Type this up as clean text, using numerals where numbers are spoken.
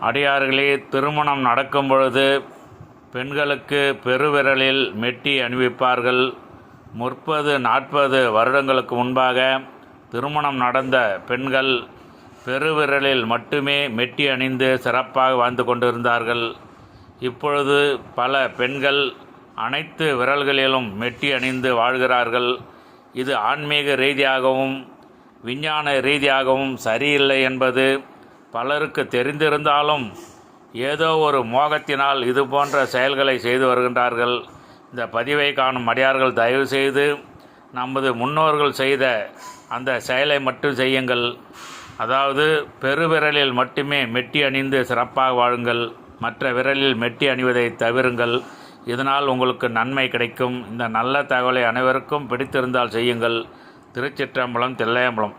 அடியார்களே, திருமணம் நடக்கும் பொழுது பெண்களுக்கு பெருவிரலில் மெட்டி அணிவிப்பார்கள். 30-40 வருடங்களுக்கு முன்பாக திருமணம் நடந்த பெண்கள் பெருவிரலில் மட்டுமே மெட்டி அணிந்து சிறப்பாக வாழ்ந்து கொண்டிருந்தார்கள். இப்பொழுது பல பெண்கள் அனைத்து விரல்களிலும் மெட்டி அணிந்து வாழ்கிறார்கள். இது ஆன்மீக ரீதியாகவும் விஞ்ஞான ரீதியாகவும் சரியில்லை என்பது பலருக்கு தெரிந்திருந்தாலும் ஏதோ ஒரு மோகத்தினால் இது போன்ற செயல்களை செய்து வருகின்றார்கள். இந்த பதிவை காணும் அடியார்கள் தயவு செய்து நமது முன்னோர்கள் செய்த அந்த செயலை மட்டும் செய்யுங்கள். அதாவது பெருவிரலில் மட்டுமே மெட்டி அணிந்து சிறப்பாக வாழுங்கள். மற்ற விரலில் மெட்டி அணிவதை தவிருங்கள். இதனால் உங்களுக்கு நன்மை கிடைக்கும். இந்த நல்ல தகவலை அனைவருக்கும் பிடித்திருந்தால் செய்யுங்கள். திருச்சிற்றம்பலம், தில்லையம்பலம்.